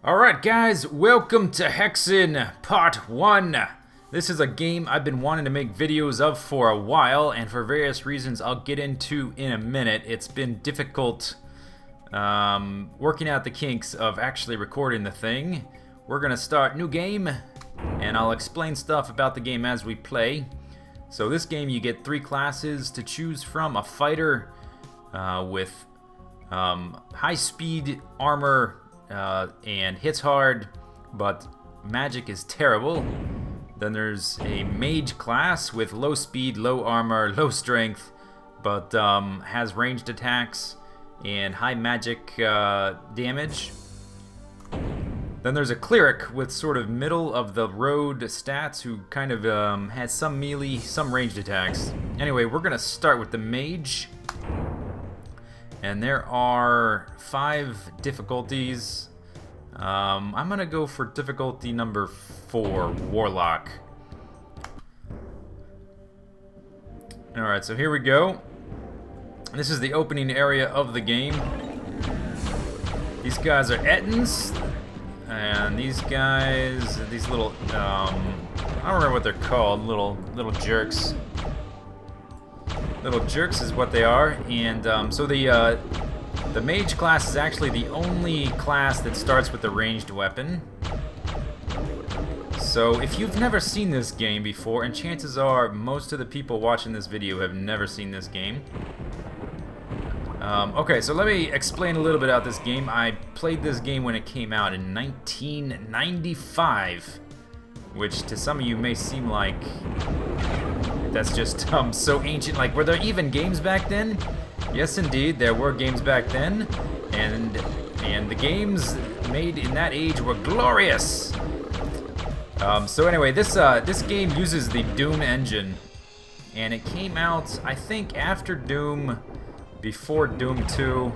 Alright guys, welcome to Hexen Part 1. This is a game I've been wanting to make videos of for a while, and for various reasons I'll get into in a minute. It's been difficult working out the kinks of actually recording the thing. We're gonna start new game, and I'll explain stuff about the game as we play. So this game you get 3 classes to choose from: a fighter with high speed armor and hits hard, but magic is terrible. Then there's a mage class with low speed, low armor, low strength, but has ranged attacks and high magic damage. Then there's a cleric with sort of middle of the road stats who kind of has some melee, some ranged attacks. Anyway, we're gonna start with the mage. And there are 5 difficulties. I'm gonna go for difficulty number 4, Warlock. Alright, so here we go. This is the opening area of the game. These guys are Ettins. And these guys, these little, I don't remember what they're called, little jerks. Little jerks is what they are, and so the mage class is actually the only class that starts with a ranged weapon. So if you've never seen this game before, and chances are most of the people watching this video have never seen this game. Okay, so let me explain a little bit about this game. I played this game when it came out in 1995, which to some of you may seem like that's just so ancient. Like, were there even games back then? Yes, indeed, there were games back then, and the games made in that age were glorious. So anyway, this game uses the Doom engine, and it came out, I think, after Doom, before Doom 2,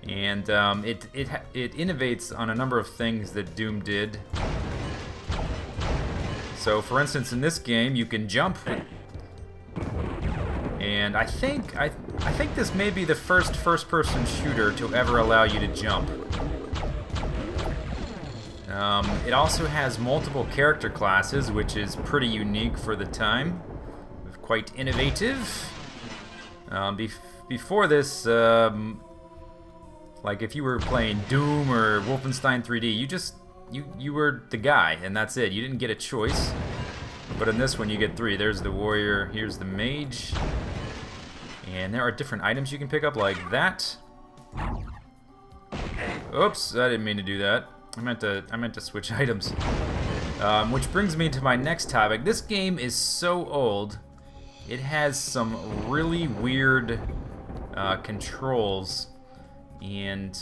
and it innovates on a number of things that Doom did. So, for instance, in this game, you can jump, and I think this may be the first-person shooter to ever allow you to jump. It also has multiple character classes, which is pretty unique for the time. Quite innovative. Before this, like if you were playing Doom or Wolfenstein 3D, you were the guy, and that's it. You didn't get a choice. But in this one, you get 3. There's the warrior, here's the mage. And there are different items you can pick up, like that. Oops, I didn't mean to do that. I meant to switch items. Which brings me to my next topic. This game is so old, it has some really weird controls. And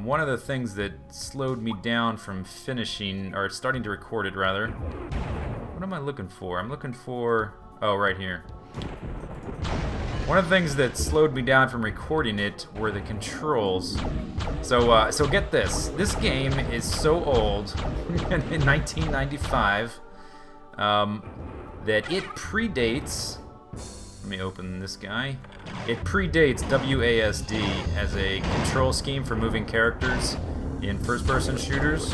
one of the things that slowed me down from finishing, or starting to record it rather. What am I looking for? I'm looking for, oh, right here. One of the things that slowed me down from recording it were the controls. So get this. This game is so old, in 1995, that it predates, let me open this guy. It predates WASD as a control scheme for moving characters in first-person shooters.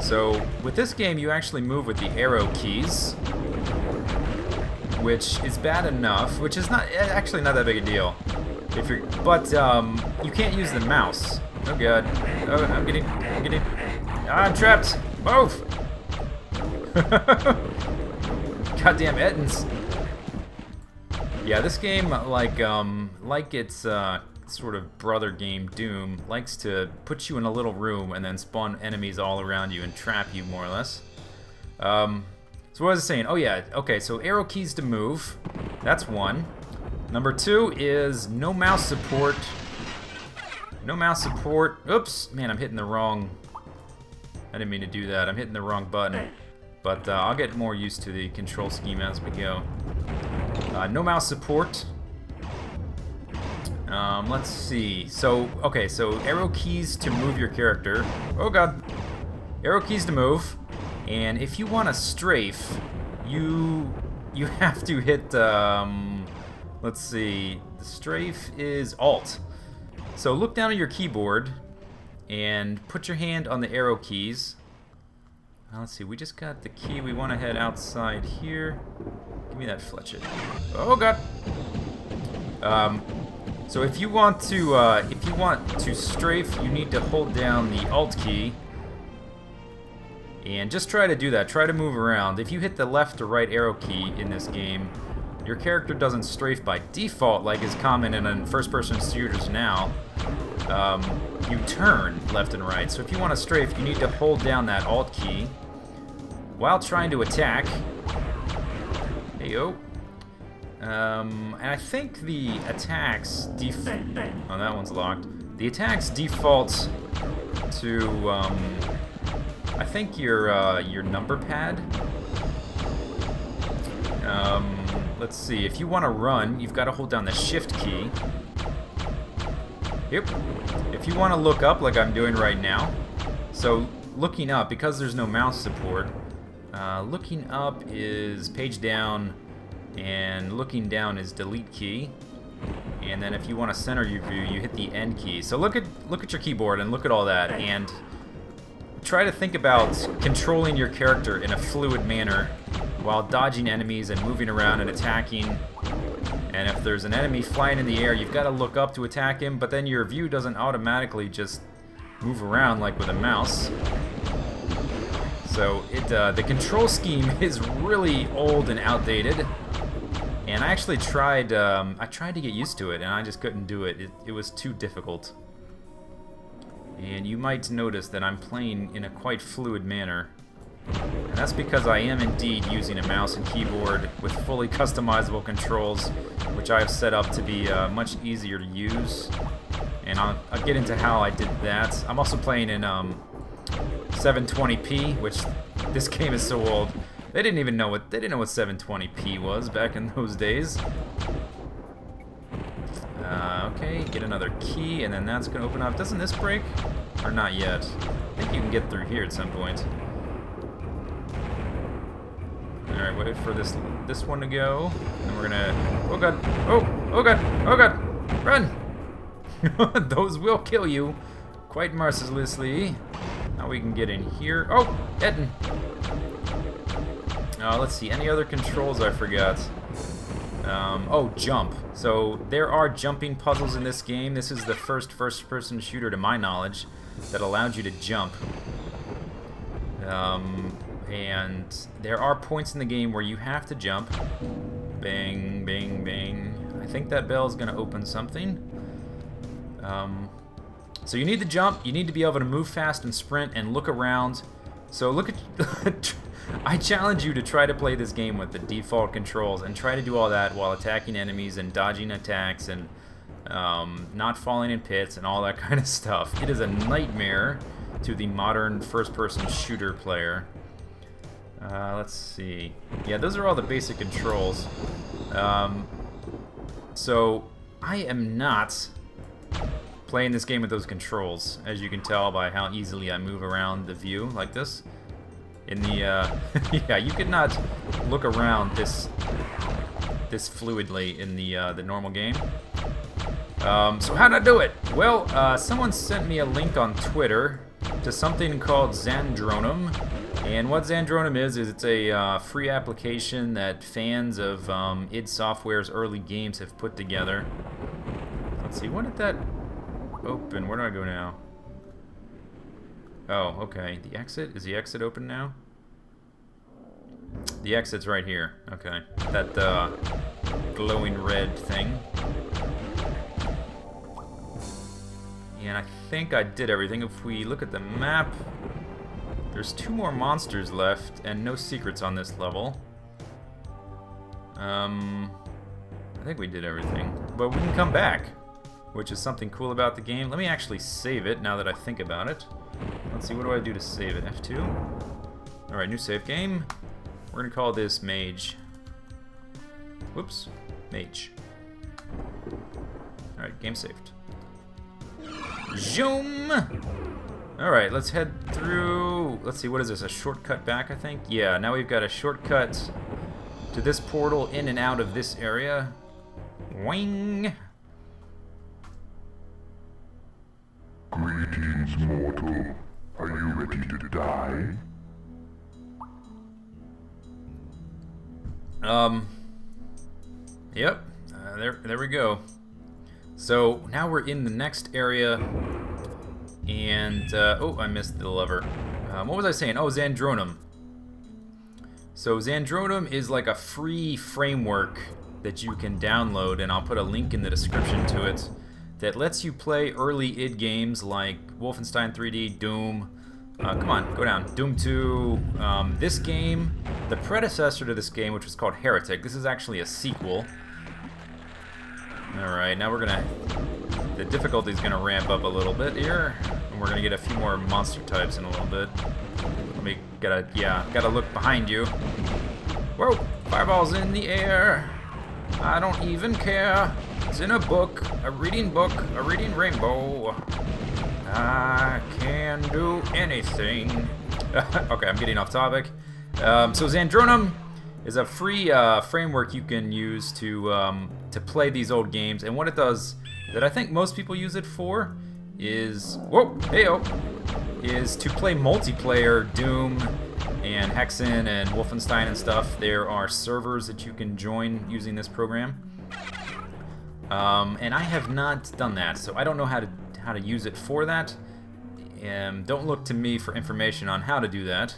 So with this game, you actually move with the arrow keys, which is bad enough. Which is not actually not that big a deal. If you're, but you can't use the mouse. Oh god! Oh, I'm trapped. Move! Goddamn Ettins. Yeah, this game, like its sort of brother game, Doom, likes to put you in a little room and then spawn enemies all around you and trap you, more or less. So what was I saying? Oh yeah, okay, so arrow keys to move. That's one. Number 2 is no mouse support. No mouse support. Oops, man, I'm hitting the wrong... I didn't mean to do that. I'm hitting the wrong button. But I'll get more used to the control scheme as we go. No mouse support. Let's see. So, okay, so arrow keys to move your character. Oh god. Arrow keys to move. And if you want to strafe, you have to hit, let's see. The strafe is Alt. So look down at your keyboard, and put your hand on the arrow keys. Let's see, we just got the key. We want to head outside here. Give me that fletchet. Oh god. So if you want to strafe, you need to hold down the Alt key. And just try to do that. Try to move around. If you hit the left or right arrow key in this game, your character doesn't strafe by default like is common in first-person shooters now. You turn left and right. So if you want to strafe, you need to hold down that Alt key while trying to attack. Heyo. And I think the attacks oh, that one's locked. The attacks default to I think your number pad. Let's see. If you want to run, you've got to hold down the Shift key. Yep. If you want to look up, like I'm doing right now, so looking up, because there's no mouse support, looking up is page down, and looking down is delete key. And then if you want to center your view, you hit the end key. So look at your keyboard and look at all that, and try to think about controlling your character in a fluid manner while dodging enemies and moving around and attacking. And if there's an enemy flying in the air, you've got to look up to attack him, but then your view doesn't automatically just move around like with a mouse. So the control scheme is really old and outdated. And I actually tried to get used to it, and I just couldn't do it. It was too difficult. And you might notice that I'm playing in a quite fluid manner. And that's because I am indeed using a mouse and keyboard with fully customizable controls, which I have set up to be much easier to use. And I'll get into how I did that. I'm also playing in 720p, which this game is so old. They didn't know what 720p was back in those days. Okay, get another key, and then that's gonna open up. Doesn't this break? Or not yet? I think you can get through here at some point. Alright, wait for this one to go. And we're gonna... Oh god! Oh god! Oh god! Run! Those will kill you quite mercilessly. Now we can get in here. Oh! Eden! Let's see, any other controls I forgot? Oh, jump. So there are jumping puzzles in this game. This is the first-person shooter, to my knowledge, that allowed you to jump. And there are points in the game where you have to jump. Bang, bang, bang. I think that bell is going to open something. So you need to jump. You need to be able to move fast and sprint and look around. So look at... I challenge you to try to play this game with the default controls and try to do all that while attacking enemies and dodging attacks and not falling in pits and all that kind of stuff. It is a nightmare to the modern first-person shooter player. Let's see. Yeah, those are all the basic controls. So I am not playing this game with those controls, as you can tell by how easily I move around the view like this. In the yeah, you could not look around this fluidly in the normal game. So how'd I do it? Well, someone sent me a link on Twitter to something called Zandronum, and what Zandronum is it's a free application that fans of id Software's early games have put together. Let's see, when did that open? Where do I go now? Oh, okay. The exit? Is the exit open now? The exit's right here. Okay. That glowing red thing. And I think I did everything. If we look at the map, there's 2 more monsters left and no secrets on this level. I think we did everything. But we can come back, which is something cool about the game. Let me actually save it now that I think about it. Let's see, what do I do to save it? F2? Alright, new save game. We're gonna call this Mage. Whoops. Mage. Alright, game saved. Zoom! Alright, let's head through... Let's see, what is this? A shortcut back, I think? Yeah, now we've got a shortcut to this portal in and out of this area. Wing! Greetings. Greetings, mortal. Are you ready to die? Yep. There we go. So now we're in the next area, and oh, I missed the lever. What was I saying? Oh, Zandronum. So Zandronum is like a free framework that you can download, and I'll put a link in the description to it, that lets you play early id games like Wolfenstein 3D, Doom. Come on, go down. Doom 2. This game, the predecessor to this game, which was called Heretic. This is actually a sequel. Alright, now we're gonna... The difficulty's gonna ramp up a little bit here. And we're gonna get a few more monster types in a little bit. Let me... gotta look behind you. Whoa! Fireballs in the air! I don't even care. It's in a book. A reading rainbow. I can do anything. Okay, I'm getting off topic. So Zandronum is a free framework you can use to play these old games, and what it does that I think most people use it for is is to play multiplayer Doom and Hexen and Wolfenstein and stuff. There are servers that you can join using this program, and I have not done that, so I don't know how to use it for that. Don't look to me for information on how to do that.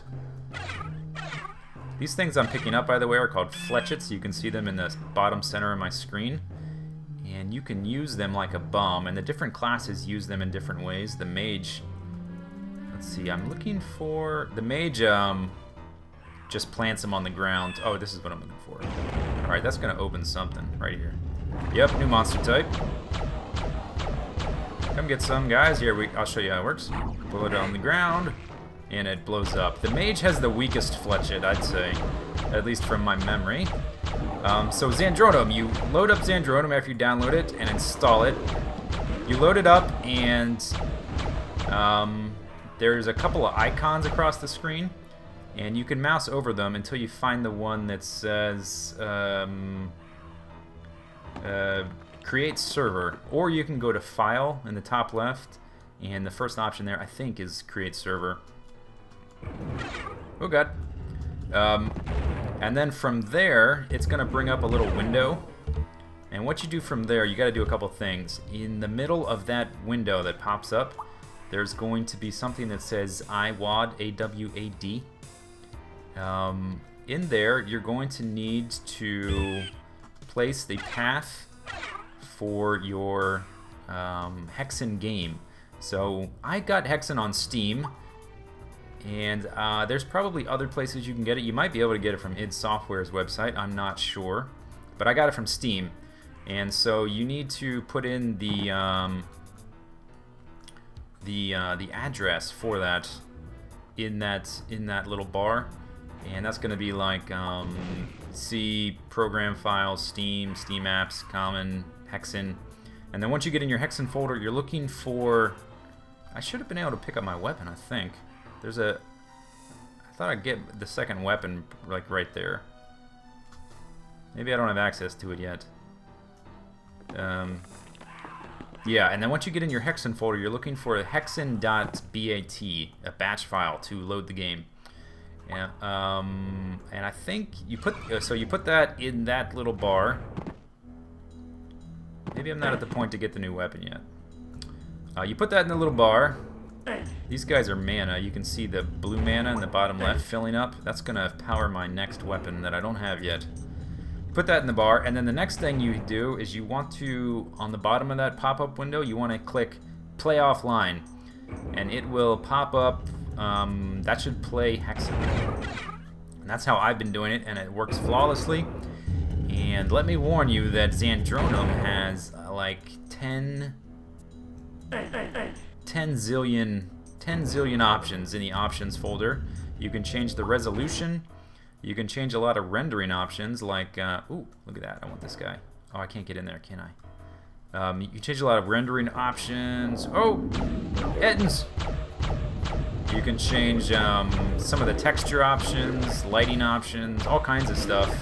These things I'm picking up, by the way, are called fletchets. You can see them in the bottom center of my screen. And you can use them like a bomb, and the different classes use them in different ways. The Mage... Let's see, I'm looking for... The Mage just plants them on the ground. Oh, this is what I'm looking for. Alright, that's going to open something right here. Yep, new monster type. Come get some, guys. Here, I'll show you how it works. Blow it on the ground, and it blows up. The Mage has the weakest fletchet, I'd say, at least from my memory. So Zandronum, you load up Zandronum after you download it and install it. You load it up, and there's a couple of icons across the screen, and you can mouse over them until you find the one that says create server, or you can go to file in the top left, and the first option there I think is create server. Oh god. And then from there it's gonna bring up a little window, and what you do from there, you got to do a couple things. In the middle of that window that pops up, there's going to be something that says IWAD, A-W-A-D. In there you're going to need to place the path for your Hexen game. So I got Hexen on Steam, and there's probably other places you can get it. You might be able to get it from id Software's website, I'm not sure, but I got it from Steam. And so you need to put in the address for that in that little bar, and that's going to be like C program files, Steam apps, common, Hexen. And then once you get in your Hexen folder, you're looking for... I should have been able to pick up my weapon, I think. There's a... I thought I'd get the second weapon like right there. Maybe I don't have access to it yet. Yeah, and then once you get in your Hexen folder, you're looking for a hexen.bat, a batch file to load the game. Yeah, and I think you put you put that in that little bar. Maybe I'm not at the point to get the new weapon yet. You put that in the little bar. These guys are mana. You can see the blue mana in the bottom left filling up. That's gonna power my next weapon that I don't have yet. Put that in the bar, and then the next thing you do is you want to, on the bottom of that pop-up window, you want to click play offline, and it will pop up. That should play Hexen, and that's how I've been doing it, and it works flawlessly. And let me warn you that Zandronum has like 10 zillion options in the options folder. You can change the resolution. You can change a lot of rendering options, like, ooh, look at that, I want this guy. Oh, I can't get in there, can I? You can change a lot of rendering options. Oh, Ettins! You can change some of the texture options, lighting options, all kinds of stuff.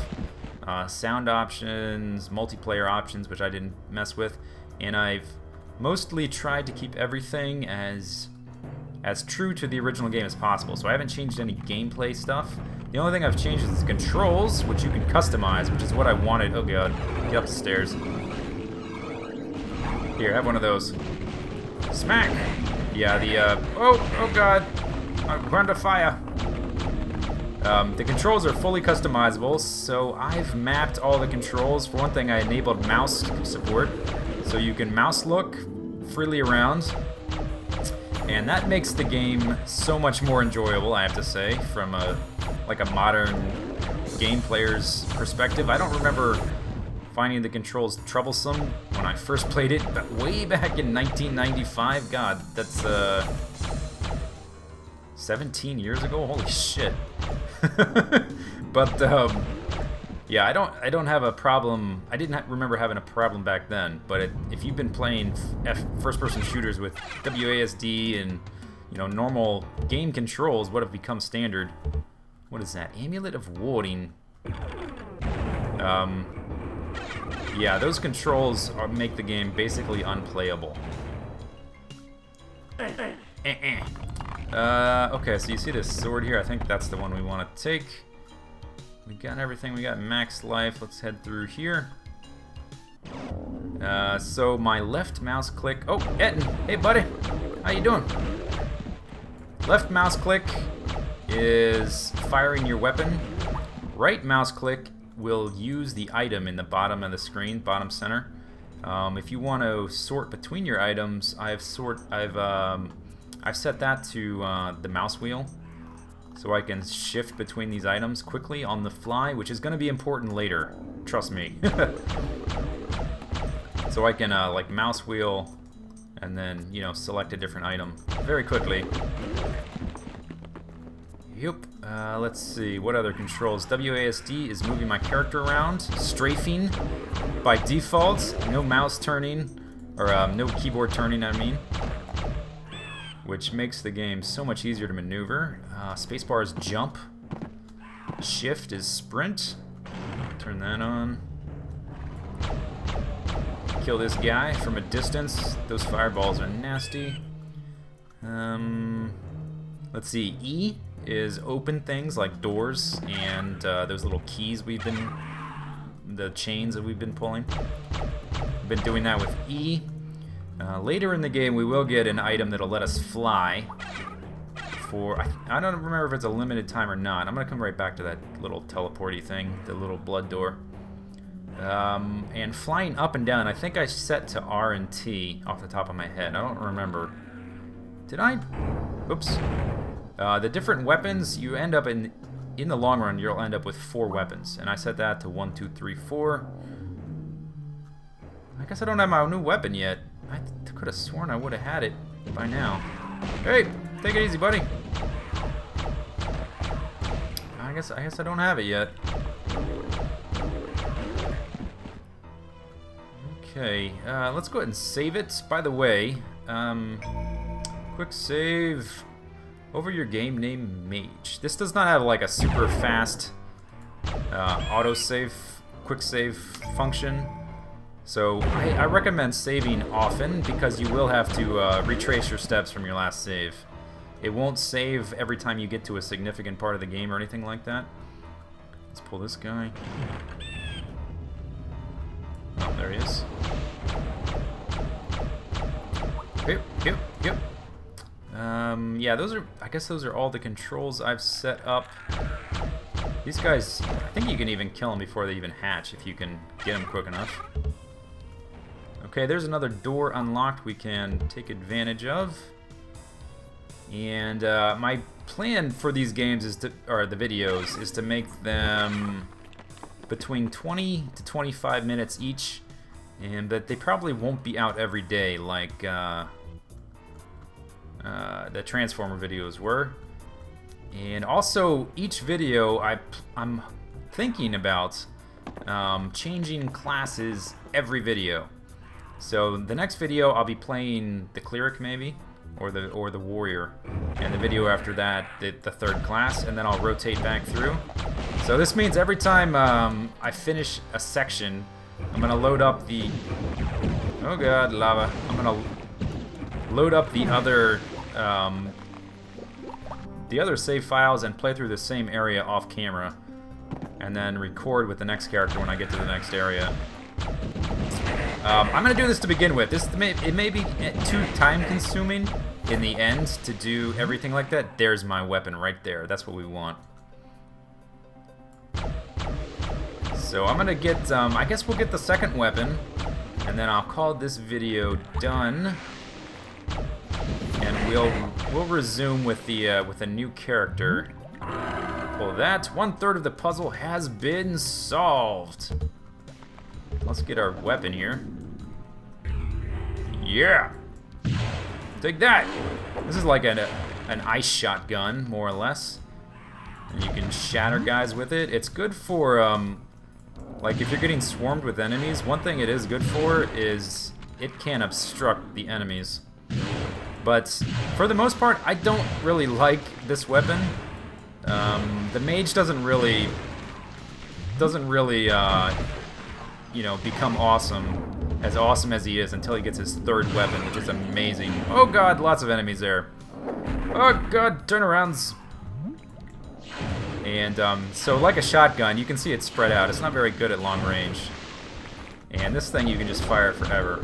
Sound options, multiplayer options, which I didn't mess with. And I've mostly tried to keep everything as true to the original game as possible. So I haven't changed any gameplay stuff. The only thing I've changed is the controls, which you can customize, which is what I wanted. Oh god, get up the stairs. Here, have one of those. Smack! Yeah, oh god, I'm under fire. The controls are fully customizable, so I've mapped all the controls. For one thing, I enabled mouse support, so you can mouse look freely around. And that makes the game so much more enjoyable, I have to say, from a modern game player's perspective. I don't remember finding the controls troublesome when I first played it, but way back in 1995. God, that's 17 years ago. Holy shit. But yeah, I don't have a problem. I didn't remember having a problem back then. But if you've been playing first-person shooters with WASD and normal game controls, what have become standard? What is that? Amulet of Warding. Yeah, those controls make the game basically unplayable. Okay, so you see this sword here? I think that's the one we want to take. We got everything. We got max life. Let's head through here. So my left mouse click... Oh, Etten! Hey, buddy! How you doing? Left mouse click is firing your weapon. Right mouse click will use the item in the bottom of the screen, bottom center. If you want to sort between your items, I've set that to the mouse wheel, so I can shift between these items quickly on the fly, which is going to be important later. Trust me. So I can like mouse wheel and then select a different item very quickly. Yep. Let's see, what other controls? WASD is moving my character around. Strafing by default. No mouse turning, or no keyboard turning, I mean. Which makes the game so much easier to maneuver. Spacebar is jump. Shift is sprint. Turn that on. Kill this guy from a distance. Those fireballs are nasty. Let's see, E is open things like doors and those little keys the chains that we've been pulling. We've been doing that with E. Later in the game we will get an item that'll let us fly for, I don't remember if it's a limited time or not. I'm gonna come right back to that little teleporty thing, the little blood door. And flying up and down, I think I set to R and T off the top of my head. I don't remember. Did I? Oops. The different weapons, you end up in the long run, you'll end up with 4 weapons, and I set that to 1, 2, 3, 4. I guess I don't have my new weapon yet. I could have sworn I would have had it by now. Hey, take it easy, buddy. I guess I don't have it yet. Okay, let's go ahead and save it. By the way, quick save. Over your game name Mage. This does not have like a super fast autosave, quick save function. So I recommend saving often because you will have to retrace your steps from your last save. It won't save every time you get to a significant part of the game or anything like that. Let's pull this guy. Oh, there he is. Yep. Yeah, I guess those are all the controls I've set up. These guys, I think you can even kill them before they even hatch if you can get them quick enough. Okay, there's another door unlocked we can take advantage of. And my plan for these games is the videos is to make them between 20 to 25 minutes each, and but they probably won't be out every day like the Transformer videos were. And also, each video I'm thinking about changing classes every video. So the next video I'll be playing the cleric maybe, or the warrior, and the video after that the third class, and then I'll rotate back through. So this means every time I finish a section, I'm gonna load up the Oh god, lava. I'm gonna load up the other save files and play through the same area off camera, and then record with the next character when I get to the next area. I'm gonna do this to begin with. It may be too time-consuming in the end to do everything like that. There's my weapon right there. That's what we want. So I'm gonna get, I guess we'll get the second weapon, and then I'll call this video done, and we'll resume with a new character. Well, that 1/3 of the puzzle has been solved. Let's get our weapon here. Yeah, take that. This is like an ice shotgun, more or less, and you can shatter guys with it. It's good for like if you're getting swarmed with enemies. One thing it is good for is it can obstruct the enemies. But for the most part, I don't really like this weapon. The mage doesn't really you know, become awesome as he is until he gets his third weapon, which is amazing. Oh god, lots of enemies there. Oh god, turnarounds. And so like a shotgun, you can see it spread out. It's not very good at long range. And this thing, you can just fire it forever.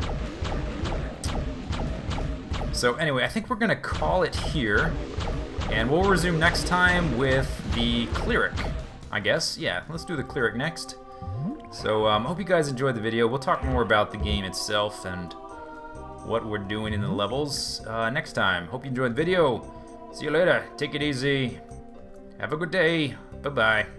So anyway, I think we're gonna call it here, and we'll resume next time with the cleric, I guess. Yeah, let's do the cleric next. So hope you guys enjoyed the video. We'll talk more about the game itself and what we're doing in the levels next time. Hope you enjoyed the video. See you later. Take it easy. Have a good day. Bye-bye.